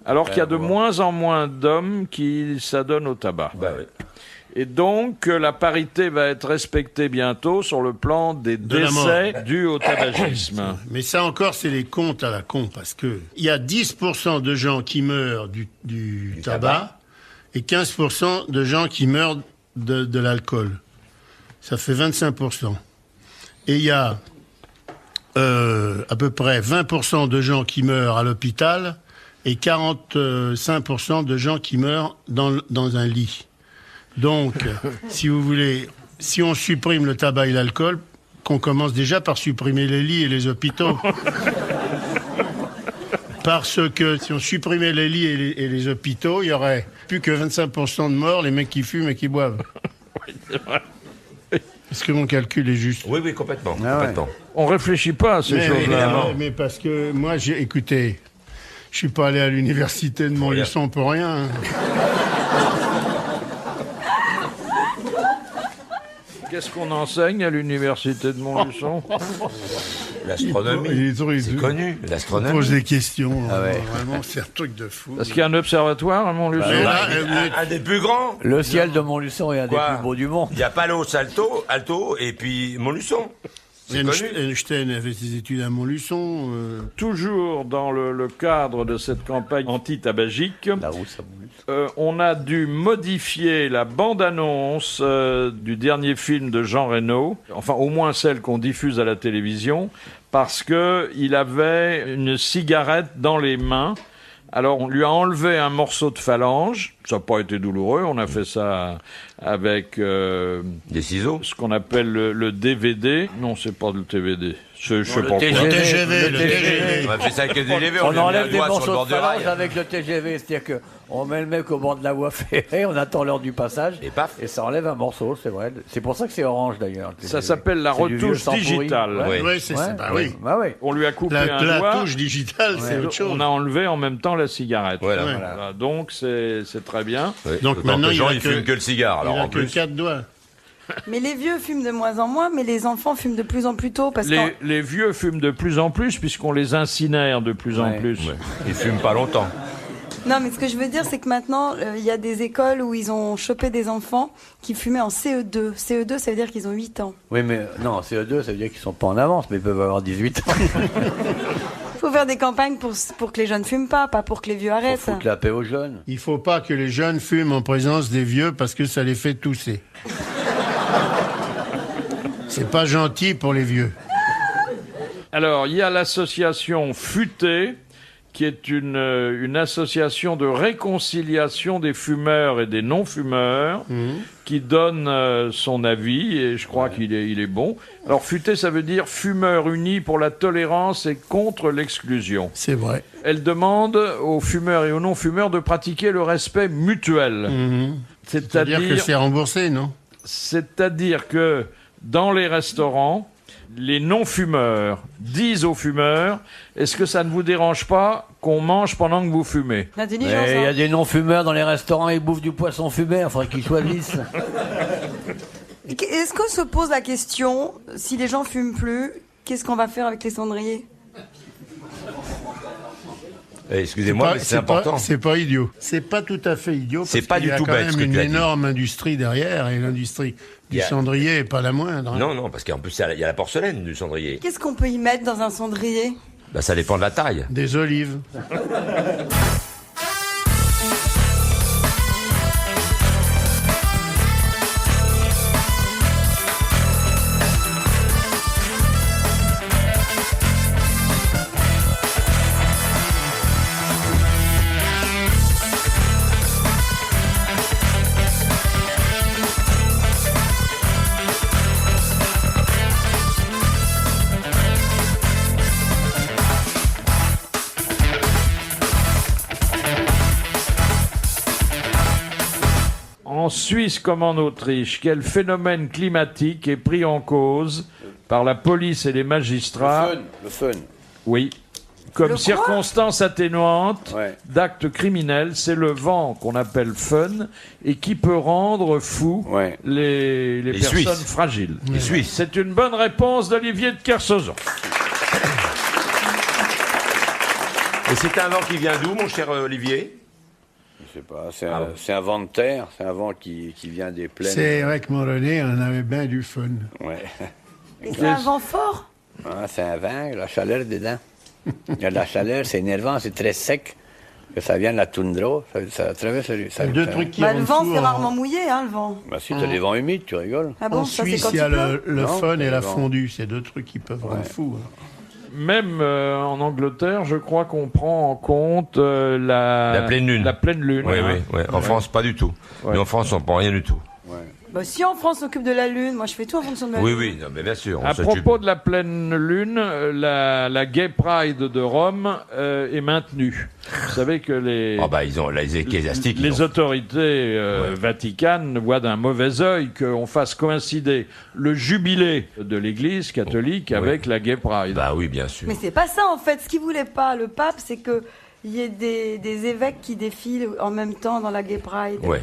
[SPEAKER 3] alors qu'il y a de moins en moins d'hommes qui s'adonnent au tabac.
[SPEAKER 4] Bah oui.
[SPEAKER 3] Et donc, la parité va être respectée bientôt sur le plan des
[SPEAKER 6] De la
[SPEAKER 3] décès dus au tabagisme.
[SPEAKER 6] Mais ça encore, c'est les comptes à la con, parce que il y a 10% de gens qui meurent du tabac et 15% de gens qui meurent de l'alcool. Ça fait 25%. Et il y a à peu près 20% de gens qui meurent à l'hôpital et 45% de gens qui meurent dans un lit. Donc, si vous voulez, si on supprime le tabac et l'alcool, qu'on commence déjà par supprimer les lits et les hôpitaux. Parce que si on supprimait les lits et les hôpitaux, il y aurait plus que 25% de morts, les mecs qui fument et qui boivent.
[SPEAKER 3] Oui, c'est vrai.
[SPEAKER 6] Est-ce que mon calcul est juste?
[SPEAKER 4] Oui, complètement.
[SPEAKER 2] Ah ouais.
[SPEAKER 4] complètement.
[SPEAKER 3] On réfléchit pas à ces choses-là.
[SPEAKER 6] Mais parce que moi, écoutez, je suis pas allé à l'université de Montluçon pour rien.
[SPEAKER 3] Qu'est-ce qu'on enseigne à l'université de Montluçon?
[SPEAKER 4] L'astronomie, c'est connu.
[SPEAKER 6] On
[SPEAKER 4] L'astronomie.
[SPEAKER 6] pose des questions.
[SPEAKER 2] Ah ouais.
[SPEAKER 6] Vraiment, c'est un truc de fou.
[SPEAKER 3] Parce qu'il y a un observatoire à Montluçon.
[SPEAKER 6] Mais là,
[SPEAKER 4] Un des plus grands.
[SPEAKER 2] Le ciel de Montluçon est un des
[SPEAKER 4] Quoi
[SPEAKER 2] plus beaux du monde.
[SPEAKER 4] Il y a Palos, Alto, et puis Montluçon. C'est connu.
[SPEAKER 6] Einstein avait ses études à Montluçon.
[SPEAKER 3] Toujours dans le cadre de cette campagne anti-tabagique,
[SPEAKER 2] La rousse à Montluçon.
[SPEAKER 3] on a dû modifier la bande-annonce du dernier film de Jean Reno, enfin au moins celle qu'on diffuse à la télévision, parce qu'il avait une cigarette dans les mains. Alors on lui a enlevé un morceau de phalange, ça n'a pas été douloureux, on a fait ça avec
[SPEAKER 4] Des ciseaux.
[SPEAKER 3] ce qu'on appelle le DVD. Non, c'est pas le DVD. Je sais pas quoi.
[SPEAKER 6] TGV.
[SPEAKER 4] On a fait ça avec le TGV,
[SPEAKER 2] On
[SPEAKER 4] lui a mis
[SPEAKER 2] enlève
[SPEAKER 4] le
[SPEAKER 2] des
[SPEAKER 4] doigt sur le
[SPEAKER 2] morceaux
[SPEAKER 4] bord
[SPEAKER 2] de
[SPEAKER 4] du
[SPEAKER 2] phalange
[SPEAKER 4] rail.
[SPEAKER 2] avec le TGV, c'est-à-dire qu'on met le mec au bord de la voie ferrée, on attend l'heure du passage,
[SPEAKER 4] Et paf.
[SPEAKER 2] et ça enlève un morceau, c'est vrai. C'est pour ça que c'est orange d'ailleurs. le
[SPEAKER 3] Ça
[SPEAKER 2] TGV.
[SPEAKER 3] s'appelle la
[SPEAKER 2] C'est du vieux
[SPEAKER 3] retouche
[SPEAKER 2] sang pourri.
[SPEAKER 3] digitale.
[SPEAKER 2] Ouais.
[SPEAKER 4] Oui.
[SPEAKER 6] Oui, c'est ça. Bah oui.
[SPEAKER 2] Bah oui.
[SPEAKER 3] On lui a coupé
[SPEAKER 6] La
[SPEAKER 3] un doigt.
[SPEAKER 6] touche digitale, c'est autre chose.
[SPEAKER 3] On a enlevé en même temps la cigarette.
[SPEAKER 4] Voilà.
[SPEAKER 6] Ouais.
[SPEAKER 3] Voilà. Donc c'est très bien.
[SPEAKER 4] Oui.
[SPEAKER 6] Donc
[SPEAKER 4] D'autant
[SPEAKER 6] maintenant,
[SPEAKER 4] que les gens,
[SPEAKER 6] il a
[SPEAKER 4] ils
[SPEAKER 6] que-
[SPEAKER 4] fument que le cigare.
[SPEAKER 6] Il
[SPEAKER 4] Alors
[SPEAKER 6] a
[SPEAKER 4] en
[SPEAKER 6] que
[SPEAKER 4] plus.
[SPEAKER 6] 4 doigts.
[SPEAKER 5] Mais les vieux fument de moins en moins, mais les enfants fument de plus en plus tôt parce que
[SPEAKER 3] Les vieux fument de plus en plus puisqu'on les incinère de plus en
[SPEAKER 2] Ouais.
[SPEAKER 3] plus.
[SPEAKER 4] Ouais. Ils fument pas longtemps.
[SPEAKER 5] non, mais ce que je veux dire, c'est que maintenant, il y a des écoles où ils ont chopé des enfants qui fumaient en CE2. CE2, ça veut dire qu'ils ont 8 ans.
[SPEAKER 2] Oui, mais non, CE2, ça veut dire qu'ils sont pas en avance, mais ils peuvent avoir 18 ans.
[SPEAKER 5] Il faut faire des campagnes pour que les jeunes fument pas pour que les vieux
[SPEAKER 2] Faut
[SPEAKER 5] arrêtent.
[SPEAKER 2] foutre la paix aux jeunes.
[SPEAKER 6] Il faut pas que les jeunes fument en présence des vieux parce que ça les fait tousser. C'est pas gentil pour les vieux.
[SPEAKER 3] Alors, il y a l'association Futé, qui est une association de réconciliation des fumeurs et des non-fumeurs, qui donne son avis, et je crois qu'il est bon. Alors, Futé, ça veut dire Fumeurs unis pour la tolérance et contre l'exclusion.
[SPEAKER 6] C'est vrai.
[SPEAKER 3] Elle demande aux fumeurs et aux non-fumeurs de pratiquer le respect mutuel.
[SPEAKER 6] C'est-à-dire que c'est remboursé, non?
[SPEAKER 3] C'est-à-dire que dans les restaurants, les non-fumeurs disent aux fumeurs « Est-ce que ça ne vous dérange pas qu'on mange pendant que vous fumez ?»
[SPEAKER 5] L'intelligence.
[SPEAKER 2] Mais il y a
[SPEAKER 5] hein.
[SPEAKER 2] des non-fumeurs dans les restaurants, ils bouffent du poisson fumé, il faudrait qu'ils choisissent.
[SPEAKER 5] Est-ce qu'on se pose la question, si les gens fument plus, qu'est-ce qu'on va faire avec les cendriers?
[SPEAKER 4] Excusez-moi, mais c'est important.
[SPEAKER 6] C'est pas idiot. C'est pas tout à fait idiot.
[SPEAKER 4] C'est
[SPEAKER 6] parce
[SPEAKER 4] pas
[SPEAKER 6] qu'il
[SPEAKER 4] du
[SPEAKER 6] y a
[SPEAKER 4] tout
[SPEAKER 6] quand
[SPEAKER 4] bête,
[SPEAKER 6] même
[SPEAKER 4] ce que
[SPEAKER 6] une
[SPEAKER 4] tu as dit.
[SPEAKER 6] énorme industrie derrière, et l'industrie
[SPEAKER 4] Il
[SPEAKER 6] du
[SPEAKER 4] y a-
[SPEAKER 6] cendrier est pas la moindre. hein.
[SPEAKER 4] Non, parce qu'en plus, il y a la porcelaine du cendrier.
[SPEAKER 5] Qu'est-ce qu'on peut y mettre dans un cendrier?
[SPEAKER 4] Bah, ça dépend de la taille.
[SPEAKER 6] Des olives.
[SPEAKER 3] En Suisse comme en Autriche, quel phénomène climatique est pris en cause par la police et les magistrats?
[SPEAKER 2] Le fun.
[SPEAKER 3] Oui. Comme
[SPEAKER 5] Le quoi
[SPEAKER 3] circonstance atténuante
[SPEAKER 2] Ouais.
[SPEAKER 3] d'actes criminels, c'est le vent qu'on appelle fun et qui peut rendre fou
[SPEAKER 2] Ouais.
[SPEAKER 3] les personnes
[SPEAKER 4] Suisses.
[SPEAKER 3] fragiles.
[SPEAKER 4] Les Suisses.
[SPEAKER 3] C'est une bonne réponse d'Olivier de Kersauzon.
[SPEAKER 4] Et c'est un vent qui vient d'où, mon cher Olivier?
[SPEAKER 2] Je sais pas, c'est un vent de terre, c'est un vent qui vient des plaines.
[SPEAKER 6] C'est vrai que mon René, on avait bien du fun.
[SPEAKER 2] Ouais.
[SPEAKER 5] Et c'est un vent fort.
[SPEAKER 2] Ah, c'est un vent, il y a la chaleur dedans. Il y a de la chaleur, c'est énervant, c'est très sec. Que ça vient de la toundra, ça traverse le...
[SPEAKER 6] Il y a deux trucs qui
[SPEAKER 5] Bah,
[SPEAKER 6] rendent
[SPEAKER 5] le vent,
[SPEAKER 6] fou
[SPEAKER 5] c'est
[SPEAKER 6] en-
[SPEAKER 5] rarement mouillé, hein, le vent.
[SPEAKER 2] Bah si, t'as des vents humides, tu rigoles.
[SPEAKER 5] Ah bon,
[SPEAKER 6] En
[SPEAKER 5] ça c'est
[SPEAKER 6] Suisse,
[SPEAKER 5] quand
[SPEAKER 6] il y a
[SPEAKER 5] il pleut.
[SPEAKER 6] le
[SPEAKER 2] Non,
[SPEAKER 6] fun et la
[SPEAKER 2] le vent.
[SPEAKER 6] fondue. C'est deux trucs qui peuvent rendre fou. hein.
[SPEAKER 3] Même en Angleterre, je crois qu'on prend en compte la
[SPEAKER 4] pleine lune.
[SPEAKER 3] La pleine lune.
[SPEAKER 4] Oui,
[SPEAKER 3] hein.
[SPEAKER 4] oui, oui. En France, pas du tout.
[SPEAKER 3] Ouais.
[SPEAKER 4] Nous, en France, on prend rien du tout.
[SPEAKER 5] Bah, si en France s'occupe de la Lune, moi je fais tout en fonction de la
[SPEAKER 4] Oui,
[SPEAKER 5] Lune.
[SPEAKER 4] oui, non, mais bien sûr. On
[SPEAKER 3] À
[SPEAKER 4] s'occupe.
[SPEAKER 3] propos de la pleine lune, la Gay Pride de Rome est maintenue. Vous savez que
[SPEAKER 4] Oh, bah, ils ont les ecclésiastiques. ils
[SPEAKER 3] les
[SPEAKER 4] ont-
[SPEAKER 3] autorités vaticanes voient d'un mauvais œil qu'on fasse coïncider le jubilé de l'Église catholique avec la Gay Pride.
[SPEAKER 4] Bah oui, bien sûr.
[SPEAKER 5] Mais c'est pas ça en fait. Ce qu'il voulait pas, le pape, c'est que il y ait des évêques qui défilent en même temps dans la Gay Pride.
[SPEAKER 4] Ouais.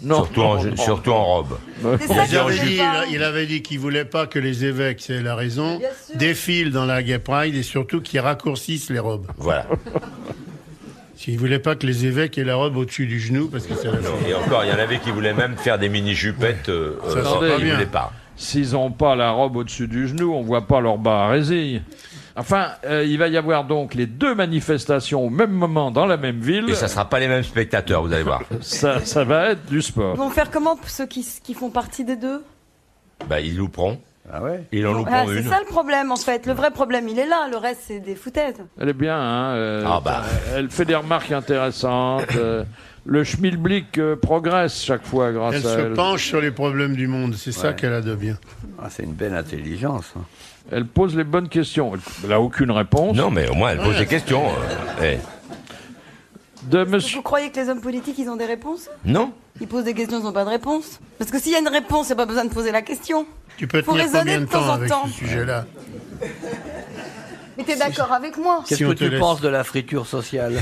[SPEAKER 3] Non.
[SPEAKER 4] Surtout en robe.
[SPEAKER 5] C'est ça qu'il
[SPEAKER 6] Il avait
[SPEAKER 5] voulait
[SPEAKER 6] dit,
[SPEAKER 5] pas.
[SPEAKER 6] il avait dit qu'il voulait pas que les évêques, c'est la raison,
[SPEAKER 5] Bien sûr.
[SPEAKER 6] défilent dans la Gay Pride et surtout qu'ils raccourcissent les robes.
[SPEAKER 4] Voilà.
[SPEAKER 6] S'il voulait pas que les évêques aient la robe au-dessus du genou, parce que c'est la
[SPEAKER 4] Et encore, il y en avait qui voulaient même faire des mini-jupettes.
[SPEAKER 6] Ça, c'est
[SPEAKER 4] sans-
[SPEAKER 6] pas
[SPEAKER 4] ils
[SPEAKER 6] bien.
[SPEAKER 4] voulaient pas.
[SPEAKER 3] S'ils n'ont pas la robe au-dessus du genou, on voit pas leur bas à résille. Enfin, il va y avoir donc les deux manifestations au même moment dans la même ville.
[SPEAKER 4] Et ça sera pas les mêmes spectateurs, vous allez voir.
[SPEAKER 3] Ça va être du
[SPEAKER 5] Ils
[SPEAKER 3] sport.
[SPEAKER 5] vont faire comment ceux qui font partie des deux?
[SPEAKER 4] Bah, ils louperont.
[SPEAKER 2] Ah ouais.
[SPEAKER 4] Ils en
[SPEAKER 5] Ah,
[SPEAKER 4] louperont
[SPEAKER 5] c'est
[SPEAKER 4] une.
[SPEAKER 5] ça le problème en fait. Le vrai problème il est là. Le reste c'est des foutaises.
[SPEAKER 3] Elle est bien, hein.
[SPEAKER 4] Ah bah.
[SPEAKER 3] Elle fait des remarques intéressantes. Le schmilblick progresse chaque fois grâce
[SPEAKER 6] Elle
[SPEAKER 3] à
[SPEAKER 6] se
[SPEAKER 3] elle.
[SPEAKER 6] penche sur les problèmes du monde, c'est ça
[SPEAKER 2] Ouais.
[SPEAKER 6] qu'elle a de bien.
[SPEAKER 2] Ah, c'est une belle intelligence. hein.
[SPEAKER 3] Elle pose les bonnes questions. Elle n'a aucune réponse.
[SPEAKER 4] Non, mais au moins, elle pose des questions.
[SPEAKER 3] De monsieur...
[SPEAKER 5] Vous croyez que les hommes politiques ils ont des réponses?
[SPEAKER 4] Non.
[SPEAKER 5] Ils posent des questions, ils n'ont pas de réponse. Parce que s'il y a une réponse, il n'y a pas besoin de poser la question.
[SPEAKER 6] Tu peux
[SPEAKER 5] Faut
[SPEAKER 6] tenir
[SPEAKER 5] raisonner
[SPEAKER 6] combien
[SPEAKER 5] de
[SPEAKER 6] de
[SPEAKER 5] temps
[SPEAKER 6] temps
[SPEAKER 5] en
[SPEAKER 6] avec
[SPEAKER 5] temps.
[SPEAKER 6] ce sujet-là?
[SPEAKER 5] Mais t'es d'accord avec moi?
[SPEAKER 2] Qu'est-ce
[SPEAKER 6] Si on
[SPEAKER 2] que
[SPEAKER 6] te
[SPEAKER 2] tu
[SPEAKER 6] laisse-
[SPEAKER 2] penses de la friture sociale?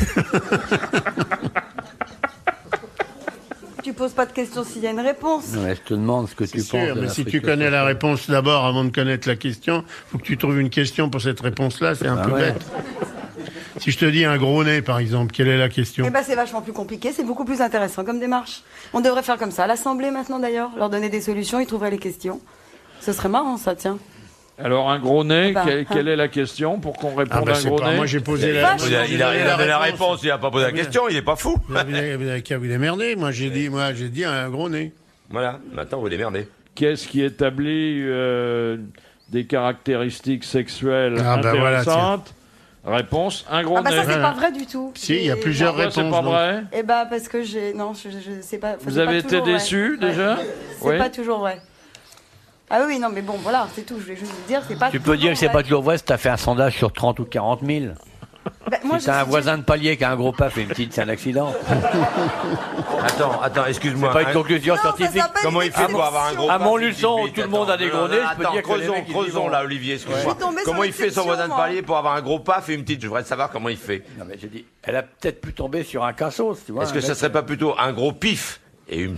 [SPEAKER 5] Tu poses pas de questions s'il y a une réponse.
[SPEAKER 2] Non, mais je te demande ce que tu
[SPEAKER 6] C'est
[SPEAKER 2] penses
[SPEAKER 6] sûr,
[SPEAKER 2] de
[SPEAKER 6] mais
[SPEAKER 2] la
[SPEAKER 6] si tu
[SPEAKER 2] friture
[SPEAKER 6] connais la
[SPEAKER 2] sociale.
[SPEAKER 6] réponse d'abord avant de connaître la question, faut que tu trouves une question pour cette réponse-là, c'est un
[SPEAKER 2] Ah
[SPEAKER 6] peu
[SPEAKER 2] ouais.
[SPEAKER 6] bête. Si je te dis un gros nez, par exemple, quelle est la question?
[SPEAKER 5] Eh ben c'est vachement plus compliqué, c'est beaucoup plus intéressant comme démarche. On devrait faire comme ça à l'Assemblée maintenant d'ailleurs, leur donner des solutions, ils trouveraient les questions. Ce serait marrant ça, tiens.
[SPEAKER 3] Alors, un gros nez,
[SPEAKER 5] Bah,
[SPEAKER 3] quelle est la question pour qu'on réponde
[SPEAKER 6] Ah bah
[SPEAKER 3] à un
[SPEAKER 6] c'est
[SPEAKER 3] gros
[SPEAKER 6] pas,
[SPEAKER 3] nez
[SPEAKER 6] moi j'ai posé
[SPEAKER 4] Il
[SPEAKER 6] la,
[SPEAKER 4] a, il a donné la réponse, il a pas posé la question, il est pas fou.
[SPEAKER 6] Vous avez qu'à vous démerder, moi j'ai dit un gros nez.
[SPEAKER 4] Voilà, maintenant vous démerdez.
[SPEAKER 3] Qu'est-ce qui établit des caractéristiques sexuelles
[SPEAKER 6] Ah bah voilà,
[SPEAKER 3] intéressantes? Réponse, un gros
[SPEAKER 5] Ah bah
[SPEAKER 3] nez.
[SPEAKER 5] ça c'est
[SPEAKER 6] Voilà.
[SPEAKER 5] pas vrai du tout.
[SPEAKER 6] Si, il y a plusieurs
[SPEAKER 3] Pourquoi c'est
[SPEAKER 6] réponses.
[SPEAKER 3] pas
[SPEAKER 6] donc.
[SPEAKER 3] vrai?
[SPEAKER 5] Eh ben parce que j'ai... Non, je sais pas...
[SPEAKER 3] Vous
[SPEAKER 5] c'est pas
[SPEAKER 3] avez été
[SPEAKER 5] toujours vrai.
[SPEAKER 3] déçu,
[SPEAKER 5] Ouais.
[SPEAKER 3] déjà?
[SPEAKER 5] C'est
[SPEAKER 3] Oui.
[SPEAKER 5] pas toujours vrai. Ah oui, non mais bon, voilà, c'est tout, je voulais juste vous dire, c'est pas
[SPEAKER 2] Tu peux dire que c'est
[SPEAKER 5] vrai.
[SPEAKER 2] pas toujours vrai si t'as fait un sondage sur 30 ou 40 000.
[SPEAKER 5] Bah, moi,
[SPEAKER 2] Si t'as un voisin de palier qui a un gros paf et une petite, c'est un accident.
[SPEAKER 4] Attends, excuse-moi.
[SPEAKER 2] Pas une conclusion
[SPEAKER 5] Non, ça
[SPEAKER 2] scientifique.
[SPEAKER 5] s'appelle
[SPEAKER 4] Comment
[SPEAKER 5] une
[SPEAKER 4] il fait pour avoir un gros
[SPEAKER 2] À
[SPEAKER 4] paf,
[SPEAKER 2] Montluçon,
[SPEAKER 4] une
[SPEAKER 2] où
[SPEAKER 4] petite
[SPEAKER 2] tout le monde a des
[SPEAKER 4] bite?
[SPEAKER 2] gros nez, je peux
[SPEAKER 4] Attends,
[SPEAKER 2] dire que les mecs, ils
[SPEAKER 4] creusons
[SPEAKER 2] disent,
[SPEAKER 4] là, Olivier, excuse-moi.
[SPEAKER 5] Je suis tombée sur
[SPEAKER 4] Comment il fait son
[SPEAKER 5] l'exception,
[SPEAKER 4] voisin de
[SPEAKER 5] moi.
[SPEAKER 4] palier pour avoir un gros paf et une petite? Je voudrais savoir comment il fait.
[SPEAKER 2] Non, mais j'ai dit, elle a peut-être pu tomber sur un cassos, tu vois.
[SPEAKER 4] Est-ce
[SPEAKER 2] un
[SPEAKER 4] que ça
[SPEAKER 2] mec-
[SPEAKER 4] serait pas plutôt un gros pif et une...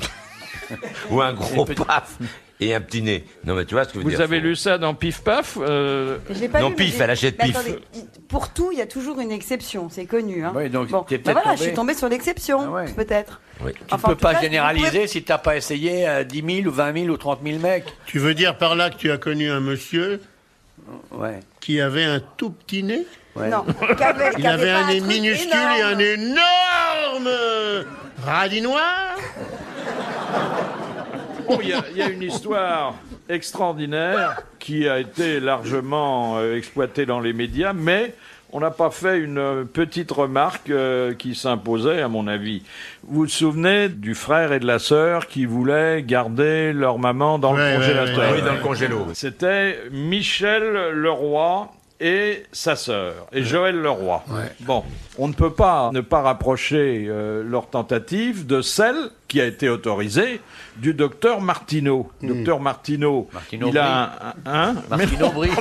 [SPEAKER 4] ou un gros paf et un petit nez? Non, mais tu vois ce que je veux dire.
[SPEAKER 3] Vous avez
[SPEAKER 4] faut-
[SPEAKER 3] lu ça dans Pif Paf?
[SPEAKER 5] Je l'ai pas
[SPEAKER 4] Non,
[SPEAKER 5] lu, mais
[SPEAKER 4] Pif,
[SPEAKER 5] j'ai-
[SPEAKER 4] elle achète
[SPEAKER 5] mais
[SPEAKER 4] Pif.
[SPEAKER 5] attendez, pour tout, il y a toujours une exception, c'est connu. Hein.
[SPEAKER 2] Oui, donc
[SPEAKER 5] bon,
[SPEAKER 2] t'es
[SPEAKER 5] bah
[SPEAKER 2] peut-être
[SPEAKER 5] voilà, je
[SPEAKER 2] tombé.
[SPEAKER 5] suis tombée sur l'exception,
[SPEAKER 2] Ah ouais.
[SPEAKER 5] peut-être.
[SPEAKER 4] Oui.
[SPEAKER 2] Tu
[SPEAKER 5] Enfin,
[SPEAKER 2] peux
[SPEAKER 5] en tout
[SPEAKER 2] pas
[SPEAKER 5] cas,
[SPEAKER 2] généraliser
[SPEAKER 5] vous pouvez-
[SPEAKER 2] si t'as pas essayé 10 000 ou 20 000 ou 30 000 mecs.
[SPEAKER 6] Tu veux dire par là que tu as connu un monsieur
[SPEAKER 2] Ouais.
[SPEAKER 6] qui avait un tout petit nez?
[SPEAKER 2] Ouais.
[SPEAKER 5] Non, qu'avait-
[SPEAKER 6] Il
[SPEAKER 5] qu'avait
[SPEAKER 6] avait
[SPEAKER 5] pas
[SPEAKER 6] un nez
[SPEAKER 5] truc
[SPEAKER 6] minuscule
[SPEAKER 5] énorme.
[SPEAKER 6] et un énorme radis noir.
[SPEAKER 3] Oh, il y a une histoire extraordinaire qui a été largement exploitée dans les médias, mais on n'a pas fait une petite remarque qui s'imposait, à mon avis. Vous vous souvenez du frère et de la sœur qui voulaient garder leur maman dans
[SPEAKER 6] Ouais,
[SPEAKER 3] le
[SPEAKER 6] ouais,
[SPEAKER 3] congélateur?
[SPEAKER 6] ouais,
[SPEAKER 4] Oui, dans le congélo.
[SPEAKER 3] C'était Michel Leroy et sa sœur, et Joël Leroy.
[SPEAKER 6] Ouais.
[SPEAKER 3] Bon, on ne peut pas ne pas rapprocher leur tentative de celle qui a été autorisée du docteur Martineau. Docteur Martineau, il a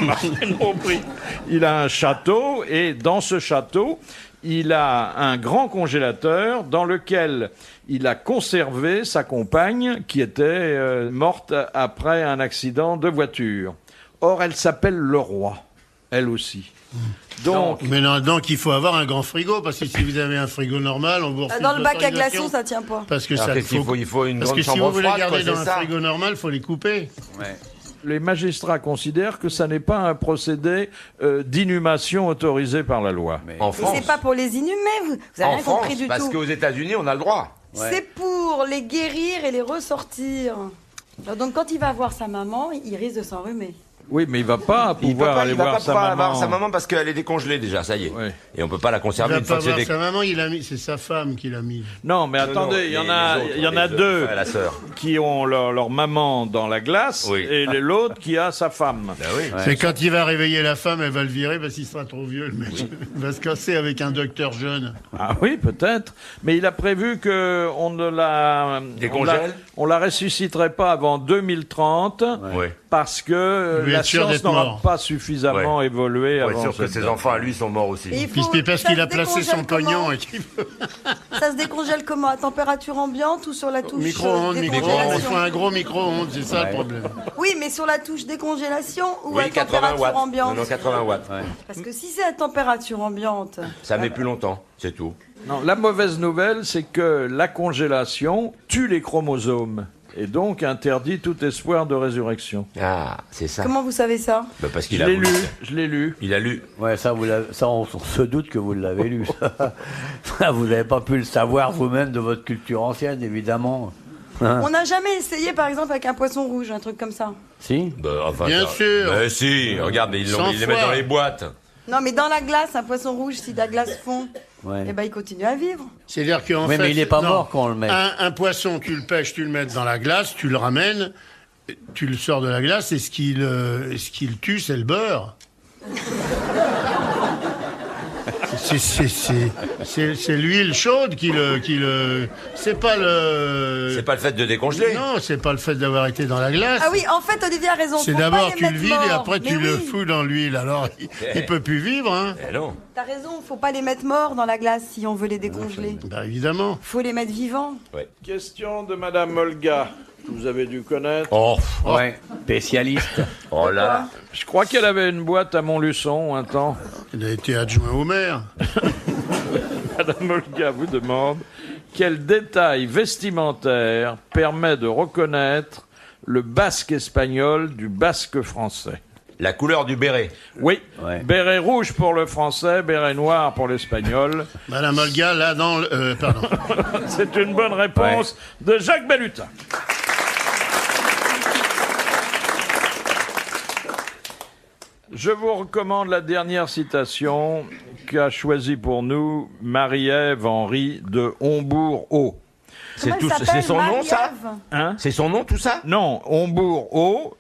[SPEAKER 3] Martineau Brie. Il a un château, et dans ce château, il a un grand congélateur dans lequel il a conservé sa compagne qui était morte après un accident de voiture. Or, elle s'appelle Leroy, elle aussi. Donc,
[SPEAKER 6] donc il faut avoir un grand frigo, parce que si vous avez un frigo normal, on vous refuse
[SPEAKER 5] Dans le bac à
[SPEAKER 6] l'autorisation.
[SPEAKER 5] glaçons, ça tient pas.
[SPEAKER 6] Parce que
[SPEAKER 4] Alors,
[SPEAKER 6] ça,
[SPEAKER 4] qu'est-ce qu'il faut ? Il faut une
[SPEAKER 6] parce
[SPEAKER 4] grande
[SPEAKER 6] que si
[SPEAKER 4] chambre
[SPEAKER 6] vous voulez
[SPEAKER 4] froide,
[SPEAKER 6] garder
[SPEAKER 4] quoi,
[SPEAKER 6] dans
[SPEAKER 4] c'est
[SPEAKER 6] un
[SPEAKER 4] ça
[SPEAKER 6] frigo normal, il faut les couper.
[SPEAKER 2] Ouais.
[SPEAKER 3] les magistrats considèrent que ça n'est pas un procédé d'inhumation autorisé par la loi.
[SPEAKER 4] En
[SPEAKER 5] Mais
[SPEAKER 4] France.
[SPEAKER 5] c'est pas pour les inhumer, vous avez
[SPEAKER 4] En
[SPEAKER 5] rien compris
[SPEAKER 4] France,
[SPEAKER 5] du
[SPEAKER 4] parce
[SPEAKER 5] tout.
[SPEAKER 4] qu'aux États-Unis, on a le droit.
[SPEAKER 2] Ouais.
[SPEAKER 5] C'est pour les guérir et les ressortir. Alors, donc quand il va voir sa maman, il risque de s'enrhumer.
[SPEAKER 3] Oui, mais il va pas pouvoir aller voir sa maman.
[SPEAKER 4] voir sa maman parce qu'elle est décongelée déjà, ça y est.
[SPEAKER 3] Oui.
[SPEAKER 4] Et on peut pas la
[SPEAKER 6] Il
[SPEAKER 4] conserver
[SPEAKER 6] va
[SPEAKER 4] une fois
[SPEAKER 6] pas
[SPEAKER 4] que c'est
[SPEAKER 6] voir sa maman, c'est sa femme qui l'a mis.
[SPEAKER 3] Non, mais attendez, il y en a deux
[SPEAKER 4] La sœur.
[SPEAKER 3] qui ont leur maman dans la glace
[SPEAKER 4] Oui.
[SPEAKER 3] et l'autre qui a sa femme.
[SPEAKER 4] Ben oui.
[SPEAKER 6] C'est quand il va réveiller la femme, elle va le virer parce qu'il sera trop vieux, le mec. Il va se casser avec un docteur jeune.
[SPEAKER 3] Ah oui, peut-être. Mais il a prévu que on ne la
[SPEAKER 4] Décongèle
[SPEAKER 3] on la ressusciterait pas avant 2030
[SPEAKER 4] Oui.
[SPEAKER 3] parce que
[SPEAKER 6] Il veut
[SPEAKER 3] la
[SPEAKER 6] être sûr
[SPEAKER 3] science
[SPEAKER 6] d'être
[SPEAKER 3] n'aura
[SPEAKER 6] mort.
[SPEAKER 3] pas suffisamment évolué
[SPEAKER 4] Ouais,
[SPEAKER 3] avant.
[SPEAKER 4] sûr que
[SPEAKER 3] cette
[SPEAKER 4] ses
[SPEAKER 3] date.
[SPEAKER 4] enfants à lui sont morts aussi.
[SPEAKER 5] Et il
[SPEAKER 6] Puis
[SPEAKER 5] faut-
[SPEAKER 6] c'est parce
[SPEAKER 5] ça
[SPEAKER 6] qu'il
[SPEAKER 5] se
[SPEAKER 6] a placé
[SPEAKER 5] décongèle
[SPEAKER 6] son pognon
[SPEAKER 5] comment
[SPEAKER 6] et qu'il veut...
[SPEAKER 5] Ça se décongèle comment? À température ambiante ou sur la touche
[SPEAKER 6] Micro-ondes, il
[SPEAKER 5] décongélation?
[SPEAKER 6] faut un gros micro-ondes, c'est ça le problème.
[SPEAKER 5] Oui, mais sur la touche décongélation ou
[SPEAKER 4] Oui,
[SPEAKER 5] à
[SPEAKER 4] 80
[SPEAKER 5] température
[SPEAKER 4] watts.
[SPEAKER 5] ambiante?
[SPEAKER 4] Non, 80 watts.
[SPEAKER 5] Parce que si c'est à température ambiante,
[SPEAKER 4] Ça met plus longtemps, c'est tout.
[SPEAKER 3] Non, la mauvaise nouvelle, c'est que la congélation tue les chromosomes et donc interdit tout espoir de résurrection.
[SPEAKER 4] Ah, c'est ça.
[SPEAKER 5] comment vous savez ça?
[SPEAKER 4] Bah, parce
[SPEAKER 3] Je
[SPEAKER 4] qu'il a
[SPEAKER 3] l'ai
[SPEAKER 4] voulu.
[SPEAKER 3] lu, je l'ai lu.
[SPEAKER 4] Il a lu.
[SPEAKER 2] Ouais, ça, on se doute que vous l'avez lu. Ça, vous n'avez pas pu le savoir vous-même de votre culture ancienne, évidemment. Hein?
[SPEAKER 5] On n'a jamais essayé, par exemple, avec un poisson rouge, un truc comme ça.
[SPEAKER 2] Si.
[SPEAKER 4] Bah, enfin,
[SPEAKER 6] Bien sûr.
[SPEAKER 4] Mais si, regarde, mais ils
[SPEAKER 6] Sans
[SPEAKER 4] les mettent
[SPEAKER 6] foi.
[SPEAKER 4] dans les boîtes.
[SPEAKER 5] Non, mais dans la glace, un poisson rouge, si la glace fond,
[SPEAKER 2] Ouais.
[SPEAKER 5] eh ben, il continue à vivre.
[SPEAKER 6] C'est-à-dire qu'en
[SPEAKER 2] Oui,
[SPEAKER 6] fait...
[SPEAKER 2] mais il n'est pas
[SPEAKER 6] non.
[SPEAKER 2] mort quand on le met.
[SPEAKER 6] Un poisson, tu le pêches, tu le mets dans la glace, tu le ramènes, tu le sors de la glace, et ce qui le tue, c'est le beurre. C'est l'huile chaude qui le... C'est pas le...
[SPEAKER 4] C'est pas le fait de décongeler.
[SPEAKER 6] Non, c'est pas le fait d'avoir été dans la glace.
[SPEAKER 5] Ah oui, en fait, Olivier a raison.
[SPEAKER 6] C'est
[SPEAKER 5] faut pas
[SPEAKER 6] d'abord
[SPEAKER 5] les
[SPEAKER 6] tu le
[SPEAKER 5] mettre
[SPEAKER 6] vides et
[SPEAKER 5] morts.
[SPEAKER 6] après tu
[SPEAKER 5] Mais
[SPEAKER 6] le
[SPEAKER 5] oui,
[SPEAKER 6] fous dans l'huile. Alors il peut plus vivre, hein.
[SPEAKER 4] Eh non.
[SPEAKER 5] T'as raison, faut pas les mettre morts dans la glace si on veut les décongeler.
[SPEAKER 6] Bah évidemment.
[SPEAKER 5] Faut les mettre vivants.
[SPEAKER 3] Question de Madame Olga, que vous avez dû connaître.
[SPEAKER 4] Oh,
[SPEAKER 2] Ouais, spécialiste.
[SPEAKER 4] oh là là.
[SPEAKER 3] Je crois qu'elle avait une boîte à Montluçon un temps.
[SPEAKER 6] Il a été adjoint au maire.
[SPEAKER 3] Madame Olga vous demande quel détail vestimentaire permet de reconnaître le basque espagnol du basque français.
[SPEAKER 4] La couleur du béret.
[SPEAKER 3] Oui,
[SPEAKER 2] Ouais.
[SPEAKER 3] béret rouge pour le français, béret noir pour l'espagnol.
[SPEAKER 6] Madame Olga, là dans le... pardon.
[SPEAKER 3] C'est une bonne réponse de Jacques Balutin. Je vous recommande la dernière citation qu'a choisie pour nous Marie-Ève Henry de Hombourg-Haut.
[SPEAKER 5] Comment elle s'appelle,
[SPEAKER 4] C'est son nom, ça
[SPEAKER 5] Marie-Ève
[SPEAKER 3] Hein?
[SPEAKER 4] C'est son nom, tout ça
[SPEAKER 3] Non, Hombourg-Haut,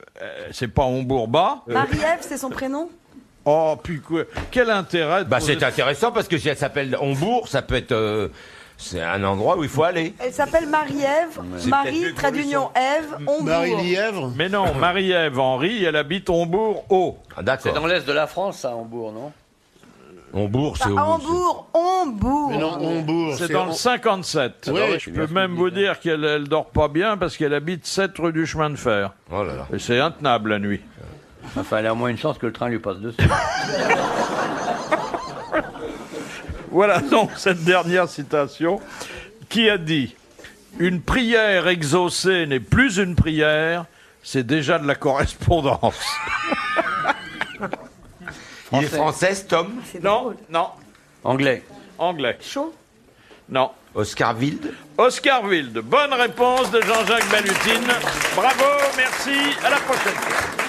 [SPEAKER 3] c'est pas Hombourg-Bas.
[SPEAKER 5] Marie-Ève, c'est son prénom?
[SPEAKER 3] Oh, puis quoi, quel intérêt de
[SPEAKER 4] Bah,
[SPEAKER 3] poser-
[SPEAKER 4] c'est intéressant parce que si elle s'appelle Hombourg, ça peut être. C'est un endroit où il faut aller.
[SPEAKER 5] Elle s'appelle Marie-Ève,
[SPEAKER 4] C'est peut-être
[SPEAKER 5] Marie,
[SPEAKER 4] mieux
[SPEAKER 5] trait
[SPEAKER 4] pour lui,
[SPEAKER 5] d'union, Ève, Hombourg.
[SPEAKER 6] Marie-Lièvre.
[SPEAKER 3] Mais non, Marie-Ève Henry, elle habite Hombourg-Haut.
[SPEAKER 4] Ah,
[SPEAKER 2] C'est
[SPEAKER 4] d'accord.
[SPEAKER 2] dans l'est de la France, ça, Hambourg, non?
[SPEAKER 4] Hombourg, c'est
[SPEAKER 5] Pas
[SPEAKER 4] où
[SPEAKER 5] Hambourg, Hombourg.
[SPEAKER 6] Mais non, Hombourg.
[SPEAKER 3] C'est dans le 57.
[SPEAKER 6] Oui,
[SPEAKER 3] Je peux même vous dire qu'elle dort pas bien parce qu'elle habite 7 rue du chemin de fer.
[SPEAKER 4] Oh là là.
[SPEAKER 3] Et c'est intenable la nuit.
[SPEAKER 2] Enfin, elle a moins une chance que le train lui passe dessus.
[SPEAKER 3] Voilà donc cette dernière citation qui a dit « Une prière exaucée n'est plus une prière, c'est déjà de la correspondance.
[SPEAKER 4] Il est français, cet homme.
[SPEAKER 5] C'est »
[SPEAKER 3] Non,
[SPEAKER 5] drôle.
[SPEAKER 3] non,
[SPEAKER 2] Anglais.
[SPEAKER 3] anglais.
[SPEAKER 5] Chaud.
[SPEAKER 3] Non.
[SPEAKER 4] Oscar Wilde.
[SPEAKER 3] Oscar Wilde. Bonne réponse de Jean-Jacques Balutine. Bravo, merci, à la prochaine fois.